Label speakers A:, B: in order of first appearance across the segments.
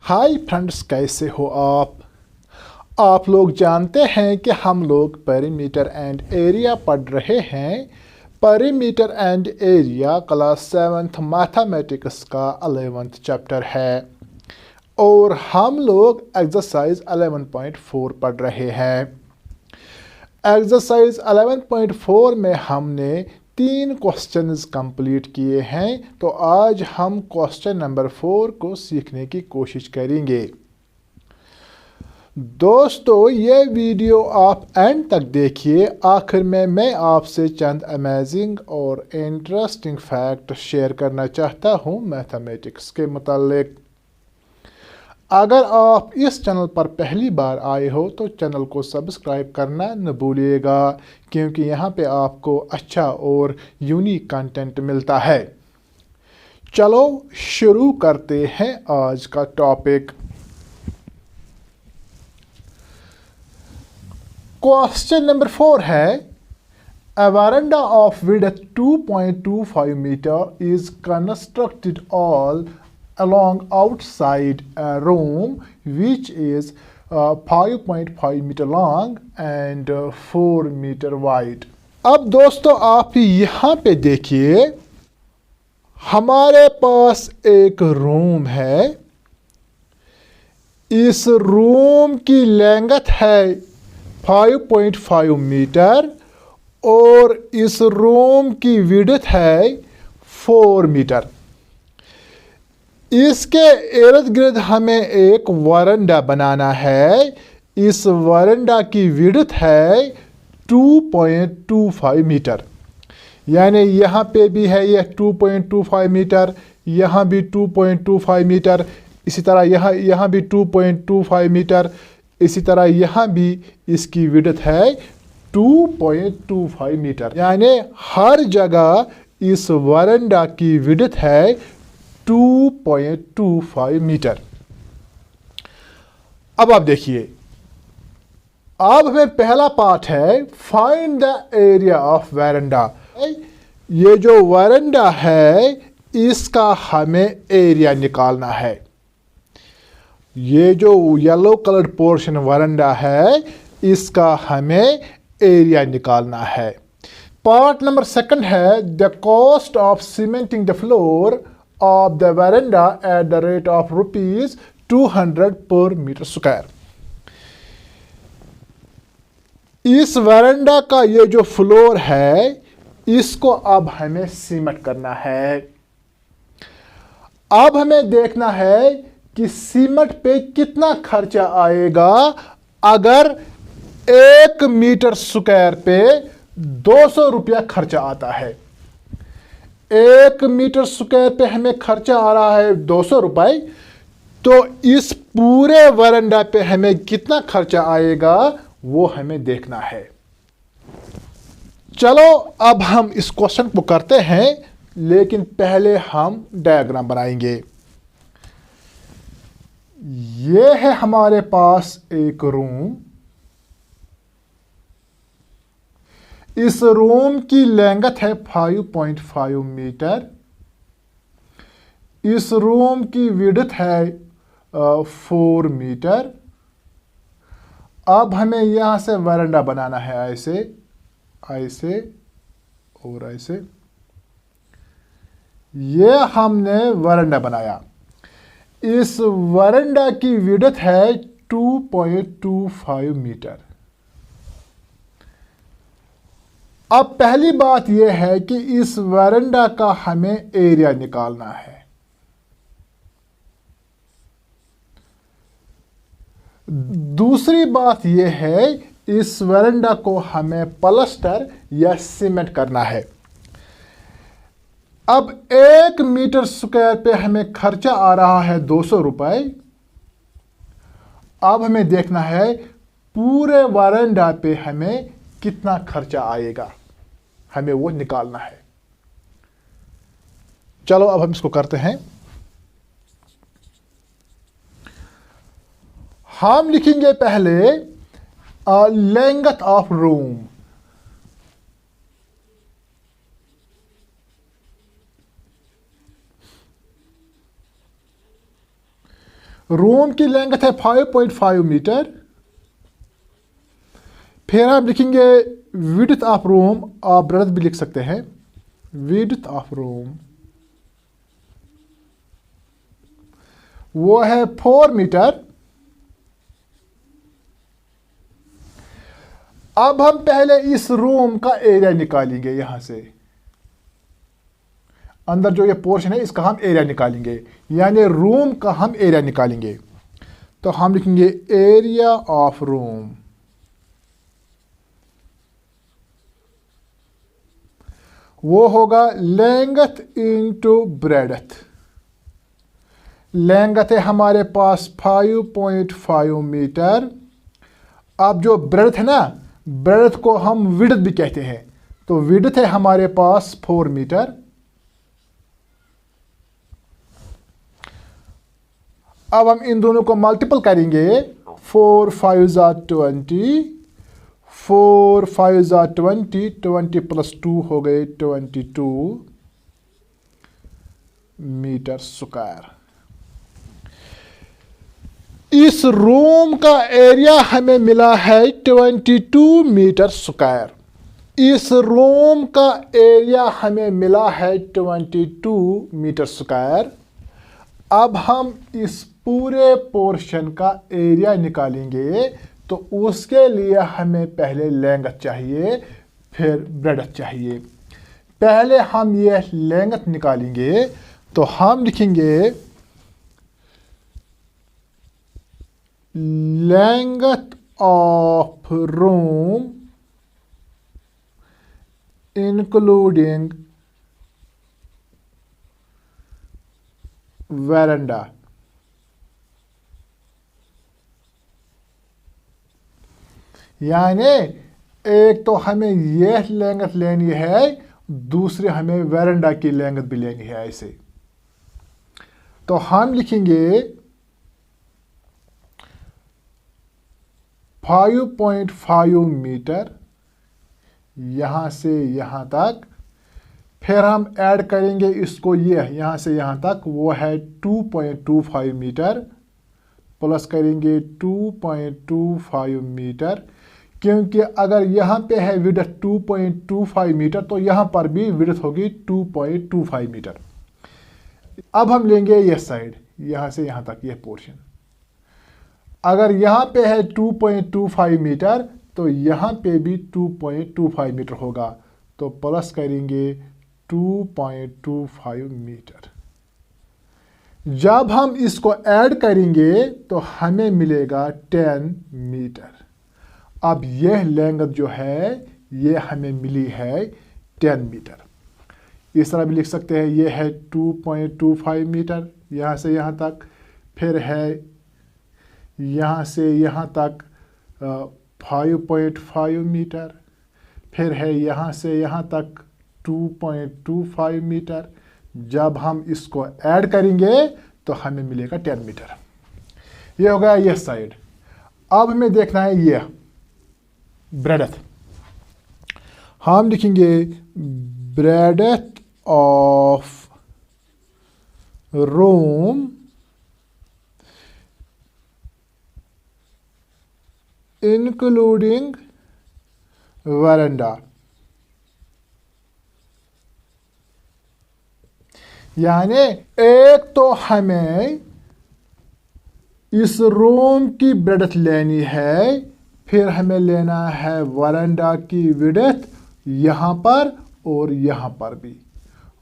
A: Hi friends, कैसे हो आप लोग जानते हैं कि हम लोग पेरीमीटर एंड एरिया पढ़ रहे हैं। Perimeter and area class 7th mathematics का 11th चैप्टर है और हम लोग एक्सरसाइज 11.4 पढ़ रहे हैं। एक्सरसाइज 11.4 में हमने 3 क्वेश्चंस कंप्लीट किए हैं, तो आज हम क्वेश्चन नंबर 4 को सीखने की कोशिश करेंगे। दोस्तों, ये वीडियो आप एंड तक देखिए। आखिर में मैं आपसे चंद अमेजिंग और इंटरेस्टिंग फैक्ट शेयर करना चाहता हूँ मैथमेटिक्स के मुतालिक। अगर आप इस चैनल पर पहली बार आए हो तो चैनल को सब्सक्राइब करना न भूलिएगा, क्योंकि यहाँ पे आपको अच्छा और यूनिक कंटेंट मिलता है। चलो शुरू करते हैं आज का टॉपिक। क्वेश्चन नंबर 4 है, A veranda of width 2.25 meter is constructed all along outside a room which is 5.5 meter long and 4 meter wide. अब दोस्तों आप यहाँ पे देखिए, हमारे पास एक रूम है। इस रूम की लेंथ है 5.5 मीटर और इस रूम की विड्थ है 4 मीटर। इसके इर्द गिर्द हमें एक वरांडा बनाना है। इस वरांडा की विड्थ है 2.25 मीटर, यानी यहाँ पे भी है यह 2.25 मीटर, यहाँ भी 2.25 मीटर, इसी तरह यहाँ भी 2.25 मीटर, इसी तरह यहाँ भी इसकी विड्थ है 2.25 मीटर। यानी हर जगह इस वरांडा की विड्थ है 2.25 मीटर। अब आप देखिए, अब हमें पहला पार्ट है फाइंड द एरिया ऑफ वरांडा। ये जो वरांडा है इसका हमें एरिया निकालना है। ये जो येलो कलर्ड पोर्शन वरांडा है इसका हमें एरिया निकालना है। पार्ट नंबर 2 है the cost of cementing the floor of the veranda at the rate of ₹200 पर मीटर स्क्वायर। इस वरांडा का ये जो फ्लोर है इसको अब हमें सीमेंट करना है। अब हमें देखना है कि सीमेंट पे कितना खर्चा आएगा। अगर 1 मीटर स्क्वायर पे 200 रुपया खर्चा आता है, 1 मीटर स्क्वायर पे हमें खर्चा आ रहा है 200 रुपये, तो इस पूरे वरांडा पे हमें कितना खर्चा आएगा वो हमें देखना है। चलो अब हम इस क्वेश्चन को करते हैं, लेकिन पहले हम डायग्राम बनाएंगे। ये है हमारे पास एक रूम। इस रूम की लेंथ है 5.5 मीटर। इस रूम की विड्थ है 4 मीटर। अब हमें यहां से वरांडा बनाना है, ऐसे ऐसे और ऐसे। ये हमने वरांडा बनाया। इस वरांडा की विड्थ है 2.25 मीटर। अब पहली बात यह है कि इस वरांडा का हमें एरिया निकालना है। दूसरी बात यह है इस वरांडा को हमें प्लास्टर या सीमेंट करना है। अब 1 मीटर स्क्वायर पे हमें खर्चा आ रहा है 200 रुपये। अब हमें देखना है पूरे वरांडा पे हमें कितना खर्चा आएगा, हमें वो निकालना है। चलो अब हम इसको करते हैं। हम लिखेंगे पहले लेंथ ऑफ रूम। रूम की लेंथ है 5.5 मीटर। फिर हम लिखेंगे विड्थ ऑफ रूम, आप ब्रेड्थ भी लिख सकते हैं, विड्थ ऑफ रूम वो है 4 मीटर। अब हम पहले इस रूम का एरिया निकालेंगे, यहां से अंदर जो ये पोर्शन है इसका हम एरिया निकालेंगे, यानी रूम का हम एरिया निकालेंगे। तो हम लिखेंगे एरिया ऑफ रूम वो होगा लेंथ इनटू ब्रेडथ। लेंथ है हमारे पास 5.5 मीटर। अब जो ब्रेडथ है ना, ब्रेडथ को हम विड्थ भी कहते हैं, तो विड्थ है हमारे पास 4 मीटर। अब हम इन दोनों को मल्टीपल करेंगे, 4 5 20, 4 5 20, 20 प्लस 2 हो गए 22 मीटर स्क्वायर। इस रूम का एरिया हमें मिला है 22 मीटर स्क्वायर। इस रूम का एरिया हमें मिला है 22 मीटर स्क्वायर। अब हम इस पूरे पोर्शन का एरिया निकालेंगे, तो उसके लिए हमें पहले लेंथ चाहिए, फिर ब्रेडथ चाहिए। पहले हम ये लेंथ निकालेंगे, तो हम लिखेंगे length of room including veranda. यानी एक तो हमें यह लेंथ लेनी है, दूसरी हमें वेरेंडा की लेंथ भी लेनी है। ऐसे तो हम लिखेंगे 5.5 मीटर यहां से यहां तक। फिर हम ऐड करेंगे इसको, ये यहां से यहां तक वो है 2.25 मीटर, प्लस करेंगे 2.25 मीटर, क्योंकि अगर यहाँ पे है विड्थ 2.25 मीटर तो यहाँ पर भी विड्थ होगी 2.25 मीटर। अब हम लेंगे ये साइड, यहाँ से यहाँ तक ये पोर्शन। अगर यहाँ पे है 2.25 मीटर तो यहाँ पे भी 2.25 मीटर होगा, तो प्लस करेंगे 2.25 मीटर। जब हम इसको ऐड करेंगे तो हमें मिलेगा 10 मीटर। अब यह लेंथ जो है ये हमें मिली है 10 मीटर। इस तरह भी लिख सकते हैं, ये है 2.25 मीटर यहाँ से यहाँ तक, फिर है यहाँ से यहाँ तक 5.5 मीटर, फिर है यहाँ से यहाँ तक 2.25 मीटर। जब हम इसको ऐड करेंगे तो हमें मिलेगा 10 मीटर। ये हो गया ये साइड। अब हमें देखना है ये ब्रेडथ। हम लिखेंगे ब्रेडथ ऑफ रूम इंक्लूडिंग वरांडा। यानी एक तो हमें इस रूम की ब्रेडथ लेनी है, फिर हमें लेना है वरांडा की विड्थ यहाँ पर और यहाँ पर भी,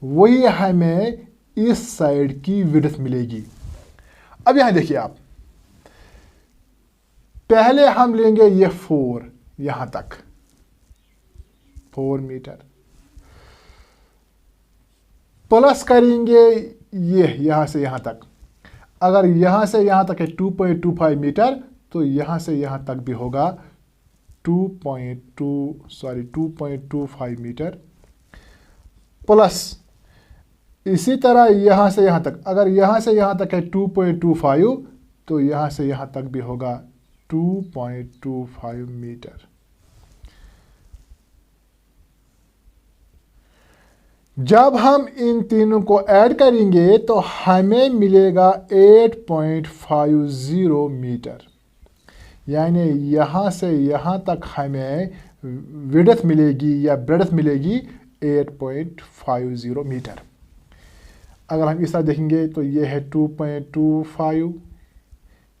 A: वही हमें इस साइड की विड्थ मिलेगी। अब यहाँ देखिए आप, पहले हम लेंगे ये 4 यहाँ तक 4 मीटर, प्लस करेंगे ये यहाँ से यहाँ तक। अगर यहाँ से यहाँ तक है 2.25 मीटर तो यहाँ से यहाँ तक भी होगा 2.25 मीटर, प्लस इसी तरह यहाँ से यहाँ तक। अगर यहाँ से यहाँ तक है 2.25 तो यहाँ से यहाँ तक भी होगा 2.25 मीटर। जब हम इन तीनों को ऐड करेंगे तो हमें मिलेगा 8.50 मीटर, यानी यहाँ से यहाँ तक हमें विड्थ मिलेगी या ब्रेड्थ मिलेगी 8.50 मीटर। अगर हम इस तरह देखेंगे तो ये है 2.25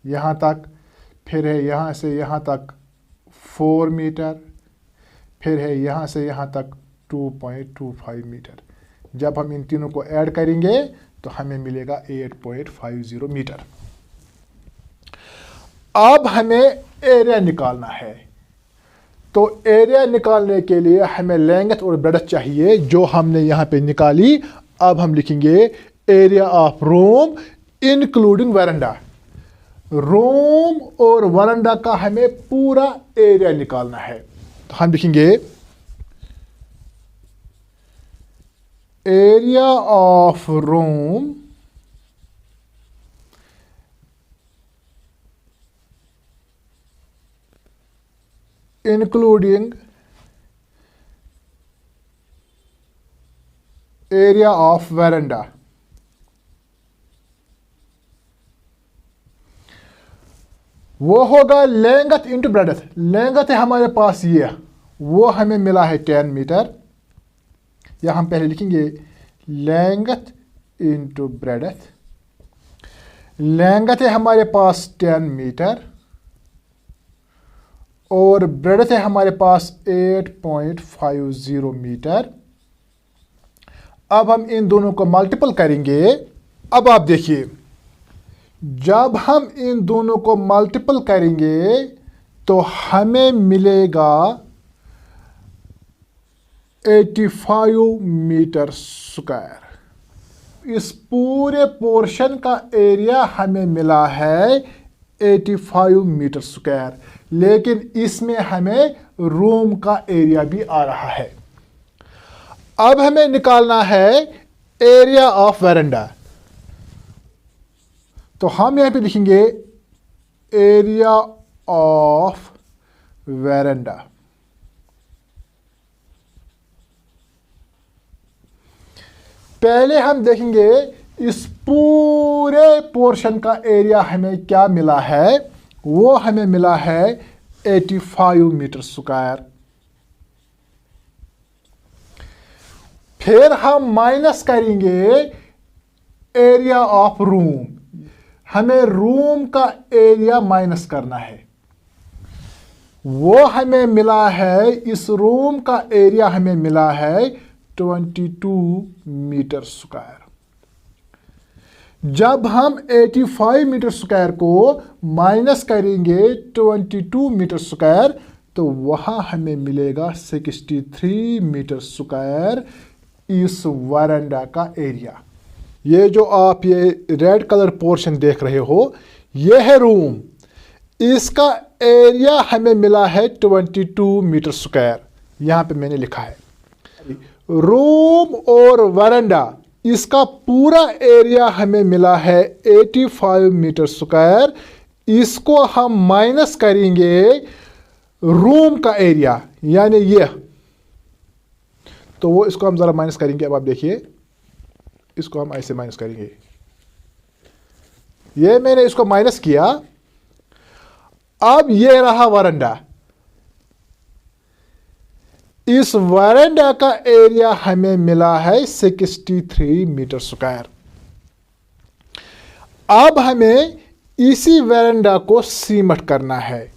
A: यहाँ तक, फिर है यहाँ से यहाँ तक 4 मीटर, फिर है यहाँ से यहाँ तक 2.25 मीटर। जब हम इन तीनों को ऐड करेंगे तो हमें मिलेगा 8.50 मीटर। अब हमें एरिया निकालना है, तो एरिया निकालने के लिए हमें लेंथ और ब्रेड्थ चाहिए, जो हमने यहाँ पे निकाली। अब हम लिखेंगे area of room including veranda. Room और वरांडा का हमें पूरा एरिया निकालना है, तो हम लिखेंगे area of room including area of veranda. वो होगा लेंथ इंटू ब्रेड्थ। लेंथ है हमारे पास ये, वो हमें मिला है 10 मीटर, या हम पहले लिखेंगे लेंथ इंटू ब्रेड्थ। लेंथ है हमारे पास 10 मीटर और ब्रेड्थ है हमारे पास 8.50 मीटर। अब हम इन दोनों को मल्टीपल करेंगे। अब आप देखिए, जब हम इन दोनों को मल्टीपल करेंगे तो हमें मिलेगा 85 मीटर स्क्वायर। इस पूरे पोर्शन का एरिया हमें मिला है 85 मीटर स्क्वायर, लेकिन इसमें हमें रूम का एरिया भी आ रहा है। अब हमें निकालना है एरिया ऑफ वरांडा, तो हम यहां पे लिखेंगे एरिया ऑफ वरांडा। पहले हम देखेंगे इस पूरे पोर्शन का एरिया हमें क्या मिला है। वो हमें मिला है 85 मीटर स्क्वायर। फिर हम माइनस करेंगे एरिया ऑफ रूम। हमें रूम का एरिया माइनस करना है, वो हमें मिला है, इस रूम का एरिया हमें मिला है 22 मीटर स्क्वायर। जब हम 85 मीटर स्क्वायर को माइनस करेंगे 22 मीटर स्क्वायर, तो वहां हमें मिलेगा 63 मीटर स्क्वायर इस वरांडा का एरिया। ये जो आप ये रेड कलर पोर्शन देख रहे हो, ये है रूम। इसका एरिया हमें मिला है 22 मीटर स्क्वायर, यहां पे मैंने लिखा है। रूम और वरांडा, इसका पूरा एरिया हमें मिला है 85 मीटर स्क्वायर। इसको हम माइनस करेंगे रूम का एरिया, यानी ये, तो वो इसको हम जरा माइनस करेंगे। अब आप देखिए, इसको हम ऐसे माइनस करेंगे। ये मैंने इसको माइनस किया। अब ये रहा वरांडा। इस वरांडा का एरिया हमें मिला है 63 मीटर स्क्वायर। अब हमें इसी वरांडा को सीमेंट करना है,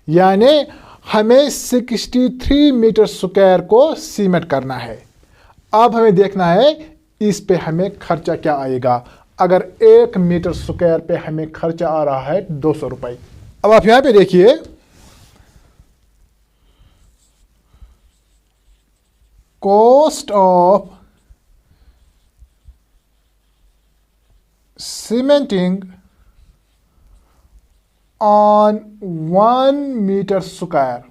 A: यानी हमें 63 मीटर स्क्वायर को सीमेंट करना है। अब हमें देखना है इस पे हमें खर्चा क्या आएगा। अगर 1 मीटर स्क्वायर पे हमें खर्चा आ रहा है 200 रुपए। अब आप यहां पे देखिए, cost of cementing on 1 metre square,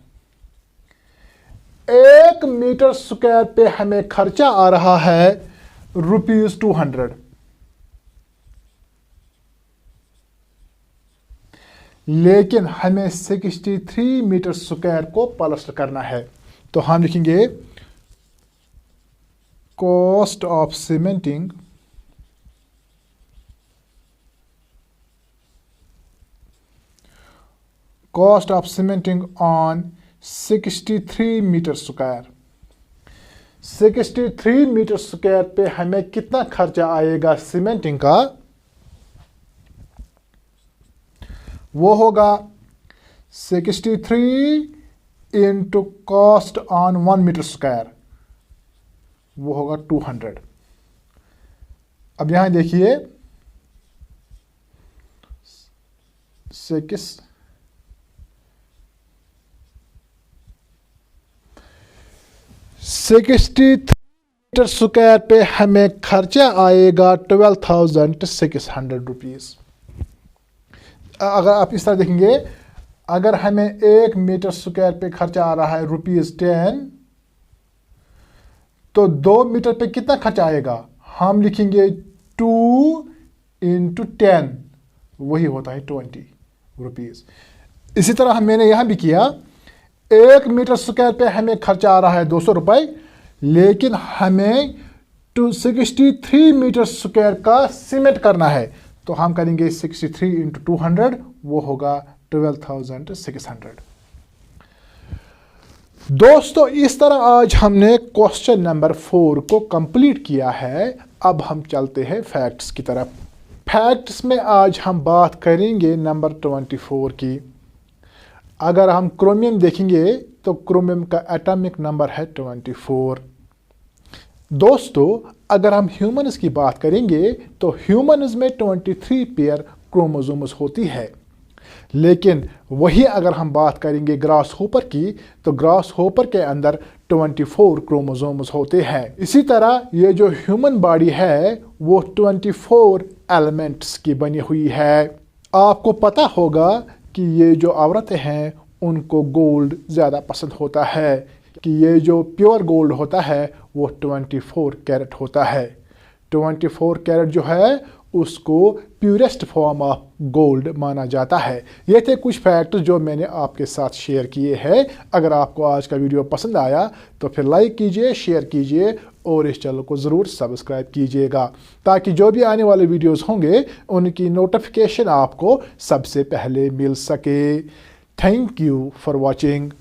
A: 1 metre square पे हमें खर्चा आ रहा है ₹200। लेकिन हमें 63 मीटर स्क्वायर को प्लास्टर करना है, तो हम लिखेंगे cost of cementing on 63 metre square. 63 metre square पे हमें कितना खर्चा आएगा सीमेंटिंग का? वो होगा 63 into cost on 1 metre square, वो होगा 200। अब यहां देखिए 63 मीटर स्क्वायर पे हमें खर्चा आएगा 12,600 रुपीज़। अगर आप इस तरह देखेंगे, अगर हमें 1 मीटर स्क्वायर पे खर्चा आ रहा है ₹10, तो 2 मीटर पे कितना खर्चा आएगा? हम लिखेंगे 2 इंटू 10, वही होता है 20 रुपीज़। इसी तरह मैंने यहां भी किया, 1 मीटर स्क्वायर पे हमें खर्चा आ रहा है 200 रुपये, लेकिन हमें 63 मीटर स्क्वायर का सीमेंट करना है, तो हम करेंगे 63 इंटू 200, वो होगा 12,600। दोस्तों, इस तरह आज हमने क्वेश्चन नंबर 4 को कंप्लीट किया है। अब हम चलते हैं फैक्ट्स की तरफ। फैक्ट्स में आज हम बात करेंगे नंबर 24 की। अगर हम क्रोमियम देखेंगे तो क्रोमियम का एटॉमिक नंबर है 24। दोस्तों, अगर हम ह्यूमन्स की बात करेंगे तो ह्यूमन्स में 23 पेयर क्रोमोसोम्स होती है, लेकिन वही अगर हम बात करेंगे ग्रास होपर की, तो ग्रास होपर के अंदर 24 क्रोमोसोम्स होते हैं। इसी तरह ये जो ह्यूमन बॉडी है वो 24 एलिमेंट्स की बनी हुई है। आपको पता होगा कि ये जो औरतें हैं उनको गोल्ड ज़्यादा पसंद होता है, कि ये जो प्योर गोल्ड होता है वो 24 कैरेट होता है। 24 कैरेट जो है उसको प्यूरेस्ट फॉर्म ऑफ गोल्ड माना जाता है। ये थे कुछ फैक्ट जो मैंने आपके साथ शेयर किए हैं। अगर आपको आज का वीडियो पसंद आया तो फिर लाइक कीजिए, शेयर कीजिए और इस चैनल को ज़रूर सब्सक्राइब कीजिएगा, ताकि जो भी आने वाले वीडियोस होंगे उनकी नोटिफिकेशन आपको सबसे पहले मिल सके। Thank you for watching.